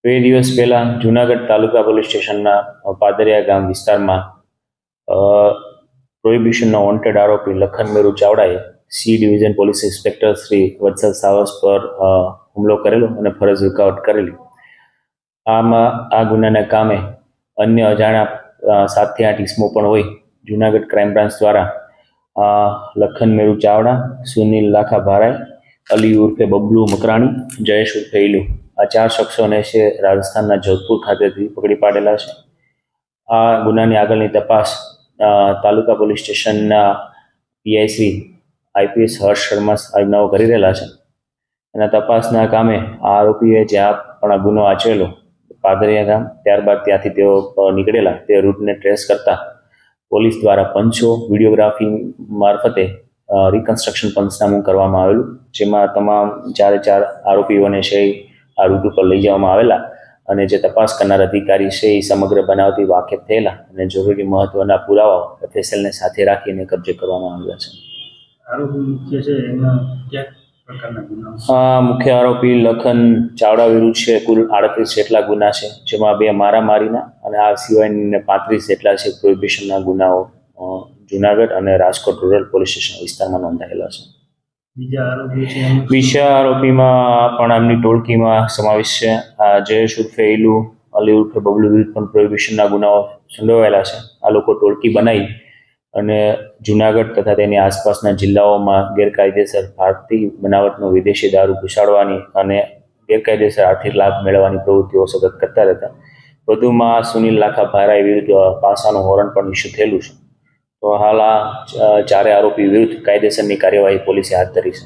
બે દિવસ પહેલાં જૂનાગઢ તાલુકા પોલીસ સ્ટેશનના પાદરિયા ગામ વિસ્તારમાં પ્રોહિબિશનનો વોન્ટેડ આરોપી લખન મેરુ ચાવડાએ C division police inspector Shri Vatsal Savas પર હુમલો કરેલો અને ફરજ રૂકાવટ કરેલી. આ ગુનાના કામે અન્ય અજાણ્યા 7 થી 8 ઇસમો પણ હોય જૂનાગઢ ક્રાઇમ બ્રાન્ચ દ્વારા લખન મેરુ ચાવડા, સુનિલ લાખા ભારાઈ, અલી ઉર્ફે બબલુ મકરાણી, જયેશ ઉર્ફે ઇલુ, આ 4 શખ્સોને છે રાજસ્થાનના જોધપુર ખાતેથી પકડી પાડેલા છે. આ ગુનાની આગળની તપાસ તાલુકા પોલીસ સ્ટેશનના પીઆઈ શ્રી આઈપીએસ હર્ષ શર્મા સાહેબનાઓ કરી રહેલા છે. અને તપાસના કામે આ આરોપીએ જ્યાં પણ આ ગુનો આચરેલો પાદરિયા ગામ, ત્યારબાદ ત્યાંથી તેઓ નીકળેલા તે રૂટને ટ્રેસ કરતા પોલીસ દ્વારા પંચો વિડીયોગ્રાફી મારફતે રિકન્સ્ટ્રક્શન પંચનામું કરવામાં આવેલું, જેમાં તમામ 4 આરોપીઓને છે આ રૂટ ઉપર લઈ જવામાં આવેલા અને જે તપાસ કરનાર અધિકારી છે એ સમગ્ર બનાવથી વાકેફ થયેલા અને જરૂરી મહત્વના પુરાવાઓ એફએસએલને સાથે રાખીને કબજે કરવામાં આવેલા છે. મુખ્ય આરોપી લખન ચાવડા વિરુદ્ધ છે કુલ 38 જેટલા ગુના છે, જેમાં 2 મારામારીના અને આ સિવાયના 35 જેટલા છે પ્રોહિબિશનના ગુનાઓ જૂનાગઢ અને રાજકોટ રૂરલ પોલીસ સ્ટેશન વિસ્તારમાં નોંધાયેલા છે. બીજા આરોપીમાં પણ એમની ટોળકીમાં સમાવેશ છે. જયેશ ઉર્ફે ઇલુ, અલી ઉર્ફે બબલુ વિરુદ્ધ પણ પ્રોહિબિશનના ગુનાઓ સંડોવાયેલા છે. આ લોકો ટોળકી બનાવી અને જૂનાગઢ તથા તેની આસપાસના જિલ્લાઓમાં ગેરકાયદેસર ભારતીય બનાવટનો વિદેશી દારૂ ઘુસાડવાની અને ગેરકાયદેસર આર્થિક લાભ મેળવવાની પ્રવૃત્તિઓ સતત કરતા રહેતા. વધુમાં સુનિલ લાખા ભારાઈ વિરુદ્ધ પાસાનું વોરંટ પણ ઇસ્યુ થયેલું છે. તો હાલ આ 4 આરોપી વિરુદ્ધ કાયદેસરની કાર્યવાહી પોલીસે હાથ ધરી છે.